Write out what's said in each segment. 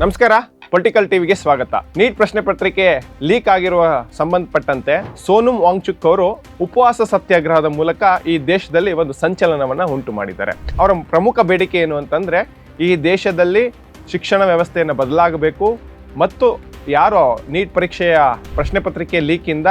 ನಮಸ್ಕಾರ, ಪೊಲಿಟಿಕಲ್ ಟಿವಿಗೆ ಸ್ವಾಗತ. ನೀಟ್ ಪ್ರಶ್ನೆ ಪತ್ರಿಕೆ ಲೀಕ್ ಆಗಿರುವ ಸಂಬಂಧಪಟ್ಟಂತೆ ಸೋನುಮ್ ವಾಂಗ್ಚುಕ್ ಅವರು ಉಪವಾಸ ಸತ್ಯಾಗ್ರಹದ ಮೂಲಕ ಈ ದೇಶದಲ್ಲಿ ಒಂದು ಸಂಚಲನವನ್ನ ಉಂಟು ಮಾಡಿದ್ದಾರೆ. ಅವರ ಪ್ರಮುಖ ಬೇಡಿಕೆ ಏನು ಅಂತಂದ್ರೆ, ಈ ದೇಶದಲ್ಲಿ ಶಿಕ್ಷಣ ವ್ಯವಸ್ಥೆಯನ್ನು ಬದಲಾಗಬೇಕು ಮತ್ತು ಯಾರೋ ನೀಟ್ ಪರೀಕ್ಷೆಯ ಪ್ರಶ್ನೆ ಪತ್ರಿಕೆ ಲೀಕಿಂದ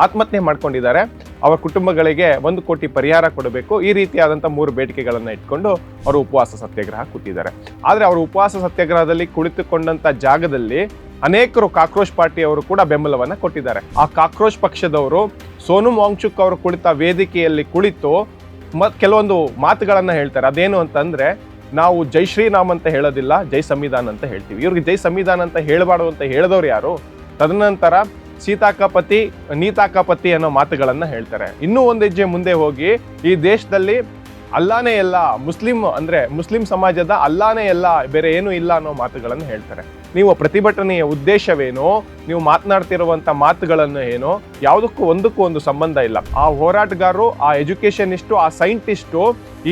ಆತ್ಮಹತ್ಯೆ ಮಾಡ್ಕೊಂಡಿದ್ದಾರೆ ಅವರ ಕುಟುಂಬಗಳಿಗೆ 1 ಕೋಟಿ ಪರಿಹಾರ ಕೊಡಬೇಕು. ಈ ರೀತಿಯಾದಂಥ 3 ಬೇಡಿಕೆಗಳನ್ನು ಇಟ್ಕೊಂಡು ಅವರು ಉಪವಾಸ ಸತ್ಯಾಗ್ರಹ ಕೂತಿದ್ದಾರೆ. ಆದರೆ ಅವರು ಉಪವಾಸ ಸತ್ಯಾಗ್ರಹದಲ್ಲಿ ಕುಳಿತುಕೊಂಡಂಥ ಜಾಗದಲ್ಲಿ ಅನೇಕರು ಕಾಕ್ರೋಚ್ ಪಾರ್ಟಿಯವರು ಕೂಡ ಬೆಂಬಲವನ್ನು ಕೊಟ್ಟಿದ್ದಾರೆ. ಆ ಕಾಕ್ರೋಚ್ ಪಕ್ಷದವರು ಸೋನುಮ್ ವಾಂಗ್ಚುಕ್ ಅವರು ಕುಳಿತ ವೇದಿಕೆಯಲ್ಲಿ ಕುಳಿತು ಕೆಲವೊಂದು ಮಾತುಗಳನ್ನು ಹೇಳ್ತಾರೆ. ಅದೇನು ಅಂತಂದ್ರೆ, ನಾವು ಜೈ ಶ್ರೀರಾಮ್ ಅಂತ ಹೇಳೋದಿಲ್ಲ, ಜೈ ಸಂವಿಧಾನ ಅಂತ ಹೇಳ್ತೀವಿ. ಇವ್ರಿಗೆ ಜೈ ಸಂವಿಧಾನ ಅಂತ ಹೇಳಬಾರ್ದು ಅಂತ ಹೇಳಿದವರು ಯಾರು? ತದನಂತರ ಸೀತಾಕಪತಿ ನೀತಾಕಪತಿ ಅನ್ನೋ ಮಾತುಗಳನ್ನ ಹೇಳ್ತಾರೆ. ಇನ್ನೂ ಒಂದು ಹೆಜ್ಜೆ ಮುಂದೆ ಹೋಗಿ ಈ ದೇಶದಲ್ಲಿ ಅಲ್ಲಾನೇ ಎಲ್ಲ, ಮುಸ್ಲಿಂ ಸಮಾಜದ ಅಲ್ಲಾನೇ ಎಲ್ಲ, ಬೇರೆ ಏನೂ ಇಲ್ಲ ಅನ್ನೋ ಮಾತುಗಳನ್ನು ಹೇಳ್ತಾರೆ. ನೀವು ಪ್ರತಿಭಟನೆಯ ಉದ್ದೇಶವೇನೋ, ನೀವು ಮಾತನಾಡ್ತಿರುವಂಥ ಮಾತುಗಳನ್ನು ಏನೋ, ಯಾವುದಕ್ಕೂ ಒಂದಕ್ಕೂ ಒಂದು ಸಂಬಂಧ ಇಲ್ಲ. ಆ ಹೋರಾಟಗಾರರು, ಆ ಎಜುಕೇಷನಿಸ್ಟು, ಆ ಸೈಂಟಿಸ್ಟು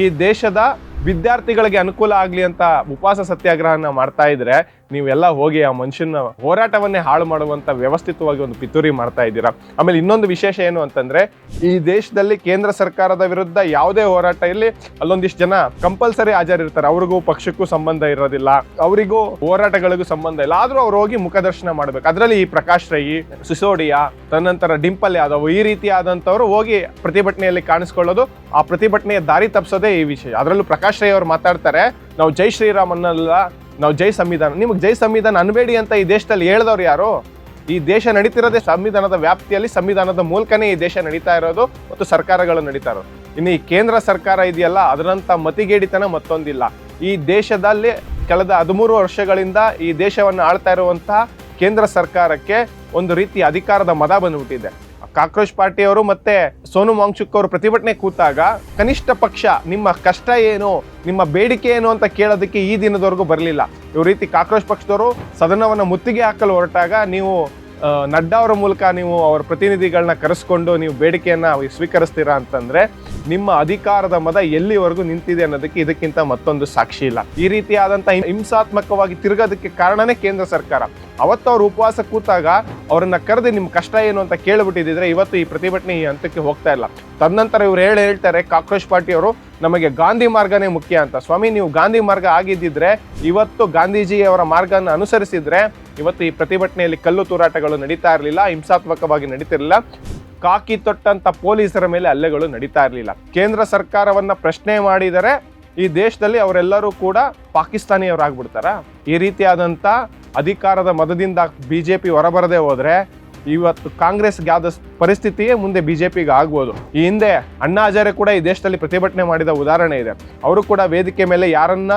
ಈ ದೇಶದ ವಿದ್ಯಾರ್ಥಿಗಳಿಗೆ ಅನುಕೂಲ ಆಗ್ಲಿ ಅಂತ ಉಪವಾಸ ಸತ್ಯಾಗ್ರಹನ ಮಾಡ್ತಾ ಇದ್ರೆ, ನೀವೆಲ್ಲ ಹೋಗಿ ಆ ಮನುಷ್ಯನ ಹೋರಾಟವನ್ನೇ ಹಾಳು ಮಾಡುವಂತ ವ್ಯವಸ್ಥಿತವಾಗಿ ಒಂದು ಪಿತೂರಿ ಮಾಡ್ತಾ ಇದ್ದೀರಾ. ಆಮೇಲೆ ಇನ್ನೊಂದು ವಿಶೇಷ ಏನು ಅಂತಂದ್ರೆ, ಈ ದೇಶದಲ್ಲಿ ಕೇಂದ್ರ ಸರ್ಕಾರದ ವಿರುದ್ಧ ಯಾವುದೇ ಹೋರಾಟ ಇರಲಿ, ಅಲ್ಲೊಂದಿಷ್ಟು ಜನ ಕಂಪಲ್ಸರಿ ಹಾಜರಿರ್ತಾರೆ. ಅವ್ರಿಗೂ ಪಕ್ಷಕ್ಕೂ ಸಂಬಂಧ ಇರೋದಿಲ್ಲ, ಅವರಿಗೂ ಹೋರಾಟಗಳಿಗೂ ಸಂಬಂಧ ಇಲ್ಲ, ಆದ್ರೂ ಅವ್ರು ಹೋಗಿ ಮುಖದರ್ಶನ ಮಾಡ್ಬೇಕು. ಅದರಲ್ಲಿ ಈ ಪ್ರಕಾಶ್ ರೈ, ಸಿಸೋಡಿಯಾ, ತದನಂತರ ಡಿಂಪಲ್ ಯಾದವ್, ಈ ರೀತಿಯಾದಂಥವ್ರು ಹೋಗಿ ಪ್ರತಿಭಟನೆಯಲ್ಲಿ ಕಾಣಿಸ್ಕೊಳ್ಳೋದು, ಆ ಪ್ರತಿಭಟನೆಯ ದಾರಿ ತಪ್ಪಿಸೋದೇ ಈ ವಿಷಯ. ಅದರಲ್ಲೂ ಪ್ರಕಾಶ್ ರೈ ಅವರು ಮಾತಾಡ್ತಾರೆ, ನಾವು ಜೈ ಶ್ರೀರಾಮ್ ಅನ್ನಲ್ಲ, ನಾವು ಜೈ ಸಂವಿಧಾನ. ನಿಮಗೆ ಜೈ ಸಂವಿಧಾನ ಅನ್ಬೇಡಿ ಅಂತ ಈ ದೇಶದಲ್ಲಿ ಹೇಳಿದವ್ರು ಯಾರು? ಈ ದೇಶ ನಡೀತಿರೋದೇ ಸಂವಿಧಾನದ ವ್ಯಾಪ್ತಿಯಲ್ಲಿ, ಸಂವಿಧಾನದ ಮೂಲಕನೇ ಈ ದೇಶ ನಡೀತಾ ಇರೋದು ಮತ್ತು ಸರ್ಕಾರಗಳು ನಡೀತಾ ಇರೋದು. ಇನ್ನು ಈ ಕೇಂದ್ರ ಸರ್ಕಾರ ಇದೆಯಲ್ಲ, ಅದರಂತ ಮತಿಗೇಡಿತನ ಮತ್ತೊಂದಿಲ್ಲ. ಈ ದೇಶದಲ್ಲಿ ಕಳೆದ 13 ವರ್ಷಗಳಿಂದ ಈ ದೇಶವನ್ನು ಆಳ್ತಾ ಇರುವಂತಹ ಕೇಂದ್ರ ಸರ್ಕಾರಕ್ಕೆ ಒಂದು ರೀತಿ ಅಧಿಕಾರದ ಮದ ಬಂದ್ಬಿಟ್ಟಿದೆ. ಕಾಕ್ರೋಚ್ ಪಾರ್ಟಿಯವರು ಮತ್ತೆ ಸೋನುಮ್ ವಾಂಗ್ಚುಕ್ ಅವರು ಪ್ರತಿಭಟನೆ ಕೂತಾಗ ಕನಿಷ್ಠ ಪಕ್ಷ ನಿಮ್ಮ ಕಷ್ಟ ಏನು, ನಿಮ್ಮ ಬೇಡಿಕೆ ಏನು ಅಂತ ಕೇಳೋದಕ್ಕೆ ಈ ದಿನದವರೆಗೂ ಬರಲಿಲ್ಲ. ಇವ್ ರೀತಿ ಕಾಕ್ರೋಚ್ ಪಕ್ಷದವರು ಸದನವನ್ನು ಮುತ್ತಿಗೆ ಹಾಕಲು ಹೊರಟಾಗ ನೀವು ನಡ್ಡಾ ಅವರ ಮೂಲಕ ನೀವು ಅವರ ಪ್ರತಿನಿಧಿಗಳನ್ನ ಕರೆಸ್ಕೊಂಡು ನೀವು ಬೇಡಿಕೆಯನ್ನ ಸ್ವೀಕರಿಸ್ತೀರಾ ಅಂತಂದ್ರೆ, ನಿಮ್ಮ ಅಧಿಕಾರದ ಮದ ಎಲ್ಲಿವರೆಗೂ ನಿಂತಿದೆ ಅನ್ನೋದಕ್ಕೆ ಇದಕ್ಕಿಂತ ಮತ್ತೊಂದು ಸಾಕ್ಷಿ ಇಲ್ಲ. ಈ ರೀತಿಯಾದಂತಹ ಹಿಂಸಾತ್ಮಕವಾಗಿ ತಿರುಗೋದಕ್ಕೆ ಕಾರಣನೇ ಕೇಂದ್ರ ಸರ್ಕಾರ. ಅವತ್ತು ಅವ್ರು ಉಪವಾಸ ಕೂತಾಗ ಅವರನ್ನ ಕರೆದು ನಿಮ್ ಕಷ್ಟ ಏನು ಅಂತ ಕೇಳ್ಬಿಟ್ಟಿದ್ರೆ ಇವತ್ತು ಈ ಪ್ರತಿಭಟನೆ ಈ ಹಂತಕ್ಕೆ ಹೋಗ್ತಾ ಇಲ್ಲ. ತದನಂತರ ಇವ್ರು ಹೇಳ್ತಾರೆ ಕಾಕ್ರೋಚ್ ಪಾರ್ಟಿಯವರು, ನಮಗೆ ಗಾಂಧಿ ಮಾರ್ಗನೇ ಮುಖ್ಯ ಅಂತ. ಸ್ವಾಮಿ, ನೀವು ಗಾಂಧಿ ಮಾರ್ಗ ಆಗಿದ್ದಿದ್ರೆ, ಇವತ್ತು ಗಾಂಧೀಜಿಯವರ ಮಾರ್ಗನ ಅನುಸರಿಸಿದ್ರೆ ಇವತ್ತು ಈ ಪ್ರತಿಭಟನೆಯಲ್ಲಿ ಕಲ್ಲು ತೂರಾಟಗಳು ನಡೀತಾ ಇರಲಿಲ್ಲ, ಹಿಂಸಾತ್ಮಕವಾಗಿ ನಡೀತಿರಲಿಲ್ಲ, ಕಾಕಿ ತೊಟ್ಟಂತ ಪೊಲೀಸರ ಮೇಲೆ ಹಲ್ಲೆಗಳು ನಡೀತಾ ಇರಲಿಲ್ಲ. ಕೇಂದ್ರ ಸರ್ಕಾರವನ್ನ ಪ್ರಶ್ನೆ ಮಾಡಿದರೆ ಈ ದೇಶದಲ್ಲಿ ಅವರೆಲ್ಲರೂ ಕೂಡ ಪಾಕಿಸ್ತಾನಿಯವರಾಗ್ಬಿಡ್ತಾರ? ಈ ರೀತಿಯಾದಂಥ ಅಧಿಕಾರದ ಮದದಿಂದ ಬಿಜೆಪಿ ಹೊರಬರದೆ ಹೋದ್ರೆ ಇವತ್ತು ಕಾಂಗ್ರೆಸ್ಗೆ ಆದ ಪರಿಸ್ಥಿತಿಯೇ ಮುಂದೆ ಬಿಜೆಪಿಗೆ ಆಗ್ಬೋದು. ಈ ಹಿಂದೆ ಅಣ್ಣಾ ಹಜಾರೆ ಕೂಡ ಈ ದೇಶದಲ್ಲಿ ಪ್ರತಿಭಟನೆ ಮಾಡಿದ ಉದಾಹರಣೆ ಇದೆ. ಅವರು ಕೂಡ ವೇದಿಕೆ ಮೇಲೆ ಯಾರನ್ನ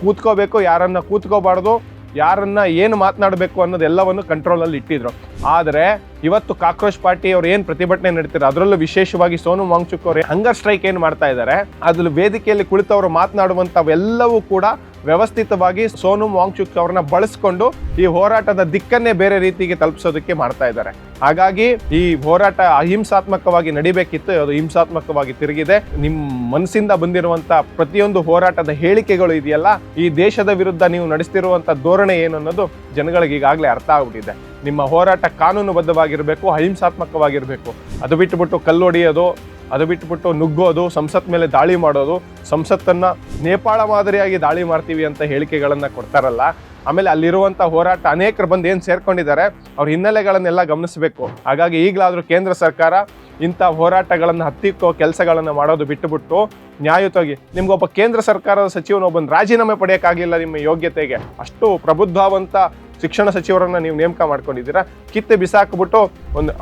ಕೂತ್ಕೋಬೇಕು, ಯಾರನ್ನ ಕೂತ್ಕೋಬಾರ್ದು, ಯಾರನ್ನ ಏನು ಮಾತನಾಡಬೇಕು ಅನ್ನೋದೆಲ್ಲವನ್ನು ಕಂಟ್ರೋಲಲ್ಲಿ ಇಟ್ಟಿದ್ರು. ಆದರೆ ಇವತ್ತು ಕಾಕ್ರೋಚ್ ಪಾರ್ಟಿ ಅವ್ರು ಏನು ಪ್ರತಿಭಟನೆ ನಡೀತಾರೆ, ಅದರಲ್ಲೂ ವಿಶೇಷವಾಗಿ ಸೋನುಮ್ ವಾಂಗ್ಚುಕ್ ಅವರು ಹಂಗರ್ ಸ್ಟ್ರೈಕ್ ಏನು ಮಾಡ್ತಾ ಇದ್ದಾರೆ, ಅದ್ರ ವೇದಿಕೆಯಲ್ಲಿ ಕುಳಿತವರು ಮಾತನಾಡುವಂಥವೆಲ್ಲವೂ ಕೂಡ ವ್ಯವಸ್ಥಿತವಾಗಿ ಸೋನುಮ್ ವಾಂಗ್ಚುಕ್ ಅವ್ರನ್ನ ಬಳಸ್ಕೊಂಡು ಈ ಹೋರಾಟದ ದಿಕ್ಕನ್ನೇ ಬೇರೆ ರೀತಿಗೆ ತಲುಪಿಸೋದಕ್ಕೆ ಮಾಡ್ತಾ ಇದ್ದಾರೆ. ಹಾಗಾಗಿ ಈ ಹೋರಾಟ ಅಹಿಂಸಾತ್ಮಕವಾಗಿ ನಡಿಬೇಕಿತ್ತು, ಅದು ಹಿಂಸಾತ್ಮಕವಾಗಿ ತಿರುಗಿದೆ. ನಿಮ್ಮ ಮನಸ್ಸಿಂದ ಬಂದಿರುವಂತ ಪ್ರತಿಯೊಂದು ಹೋರಾಟದ ಹೇಳಿಕೆಗಳು ಇದೆಯಲ್ಲ, ಈ ದೇಶದ ವಿರುದ್ಧ ನೀವು ನಡೆಸ್ತಿರುವಂತ ಧೋರಣೆ ಏನು ಅನ್ನೋದು ಜನಗಳಿಗೆ ಈಗಾಗಲೇ ಅರ್ಥ ಆಗ್ಬಿಟ್ಟಿದೆ. ನಿಮ್ಮ ಹೋರಾಟ ಕಾನೂನುಬದ್ಧವಾಗಿರಬೇಕು, ಅಹಿಂಸಾತ್ಮಕವಾಗಿರಬೇಕು. ಅದು ಬಿಟ್ಟುಬಿಟ್ಟು ಕಲ್ಲೊಡೆಯೋದು, ಅದು ಬಿಟ್ಟುಬಿಟ್ಟು ನುಗ್ಗೋದು, ಸಂಸತ್ ಮೇಲೆ ದಾಳಿ ಮಾಡೋದು, ಸಂಸತ್ತನ್ನ ನೇಪಾಳ ಮಾದರಿಯಾಗಿ ದಾಳಿ ಮಾಡ್ತೀವಿ ಅಂತ ಹೇಳಿಕೆಗಳನ್ನ ಕೊಡ್ತಾರಲ್ಲ. ಆಮೇಲೆ ಅಲ್ಲಿರುವಂಥ ಹೋರಾಟ ಅನೇಕರು ಬಂದು ಏನು ಸೇರ್ಕೊಂಡಿದ್ದಾರೆ, ಅವ್ರ ಹಿನ್ನೆಲೆಗಳನ್ನೆಲ್ಲ ಗಮನಿಸಬೇಕು. ಹಾಗಾಗಿ ಈಗಲಾದರೂ ಕೇಂದ್ರ ಸರ್ಕಾರ ಇಂಥ ಹೋರಾಟಗಳನ್ನು ಹತ್ತಿಕ್ಕೋ ಕೆಲಸಗಳನ್ನು ಮಾಡೋದು ಬಿಟ್ಟುಬಿಟ್ಟು ನ್ಯಾಯಯುತವಾಗಿ, ನಿಮ್ಗೊಬ್ಬ ಕೇಂದ್ರ ಸರ್ಕಾರದ ಸಚಿವನೊಬ್ಬನ ರಾಜೀನಾಮೆ ಪಡೆಯೋಕ್ಕಾಗಲಿಲ್ಲ ನಿಮ್ಮ ಯೋಗ್ಯತೆಗೆ, ಅಷ್ಟು ಪ್ರಬುದ್ಧವಂತ ಶಿಕ್ಷಣ ಸಚಿವರನ್ನ ನೀವು ನೇಮಕ ಮಾಡ್ಕೊಂಡಿದ್ದೀರಾ, ಕಿತ್ತೆ ಬಿಸಾಕ್ಬಿಟ್ಟು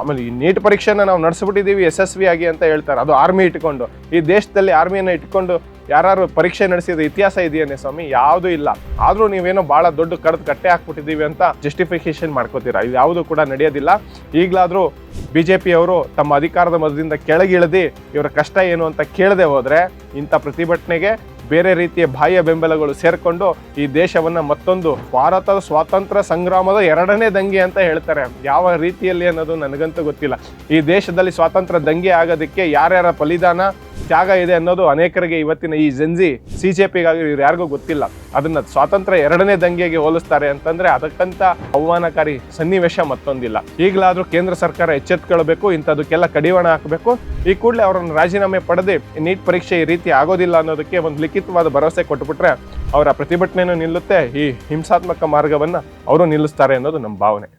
ಆಮೇಲೆ ಈ ನೀಟ್ ಪರೀಕ್ಷೆನ ನಾವು ನಡೆಸ್ಬಿಟ್ಟಿದ್ದೀವಿ ಯಶಸ್ವಿಯಾಗಿ ಅಂತ ಹೇಳ್ತಾರೆ. ಅದು ಆರ್ಮಿ ಇಟ್ಕೊಂಡು, ಈ ದೇಶದಲ್ಲಿ ಆರ್ಮಿಯನ್ನು ಇಟ್ಕೊಂಡು ಯಾರು ಪರೀಕ್ಷೆ ನಡೆಸಿದ ಇತಿಹಾಸ ಇದೆಯೇ ಸ್ವಾಮಿ? ಯಾವುದೂ ಇಲ್ಲ. ಆದ್ರೂ ನೀವೇನೋ ಬಹಳ ದೊಡ್ಡ ಕಟ್ಟೆ ಹಾಕ್ಬಿಟ್ಟಿದ್ದೀವಿ ಅಂತ ಜಸ್ಟಿಫಿಕೇಶನ್ ಮಾಡ್ಕೋತೀರಾ. ಇದು ಯಾವುದು ಕೂಡ ನಡೆಯೋದಿಲ್ಲ. ಈಗಲಾದ್ರೂ ಬಿಜೆಪಿಯವರು ತಮ್ಮ ಅಧಿಕಾರದ ಮದದಿಂದ ಕೆಳಗಿಳಿದು ಇವರ ಕಷ್ಟ ಏನು ಅಂತ ಕೇಳದೆ ಹೋದ್ರೆ ಇಂಥ ಪ್ರತಿಭಟನೆಗೆ ಬೇರೆ ರೀತಿಯ ಬಾಹ್ಯ ಬೆಂಬಲಗಳು ಸೇರ್ಕೊಂಡು ಈ ದೇಶವನ್ನ ಮತ್ತೊಂದು ಭಾರತದ ಸ್ವಾತಂತ್ರ್ಯ ಸಂಗ್ರಾಮದ 2ನೇ ದಂಗೆ ಅಂತ ಹೇಳ್ತಾರೆ. ಯಾವ ರೀತಿಯಲ್ಲಿ ಅನ್ನೋದು ನನಗಂತೂ ಗೊತ್ತಿಲ್ಲ. ಈ ದೇಶದಲ್ಲಿ ಸ್ವಾತಂತ್ರ್ಯ ದಂಗೆ ಆಗೋದಕ್ಕೆ ಯಾರ್ಯಾರ ಬಲಿದಾನ ತ್ಯಾಗ ಇದೆ ಅನ್ನೋದು ಅನೇಕರಿಗೆ ಇವತ್ತಿನ ಈ ಜೆನ್ಜಿ CJPಗಾಗಿ ಇವ್ರು ಯಾರಿಗೂ ಗೊತ್ತಿಲ್ಲ. ಅದನ್ನ ಸ್ವಾತಂತ್ರ್ಯ 2ನೇ ದಂಗೆಗೆ ಹೋಲಿಸ್ತಾರೆ ಅಂತಂದ್ರೆ ಅದಕ್ಕಂತ ಅವಮಾನಕಾರಿ ಸನ್ನಿವೇಶ ಮತ್ತೊಂದಿಲ್ಲ. ಈಗಲಾದ್ರೂ ಕೇಂದ್ರ ಸರ್ಕಾರ ಎಚ್ಚೆತ್ಕೊಳ್ಬೇಕು, ಇಂಥದಕ್ಕೆಲ್ಲ ಕಡಿವಾಣ ಹಾಕಬೇಕು. ಈ ಕೂಡಲೇ ಅವರನ್ನು ರಾಜೀನಾಮೆ ಪಡೆದು ನೀಟ್ ಪರೀಕ್ಷೆ ಈ ರೀತಿ ಆಗೋದಿಲ್ಲ ಅನ್ನೋದಕ್ಕೆ ಒಂದು ಲಿಖಿತವಾದ ಭರವಸೆ ಕೊಟ್ಟುಬಿಟ್ರೆ ಅವರ ಪ್ರತಿಭಟನೆನೂ ನಿಲ್ಲುತ್ತೆ, ಈ ಹಿಂಸಾತ್ಮಕ ಮಾರ್ಗವನ್ನ ಅವರು ನಿಲ್ಲಿಸ್ತಾರೆ ಅನ್ನೋದು ನಮ್ಮ ಭಾವನೆ.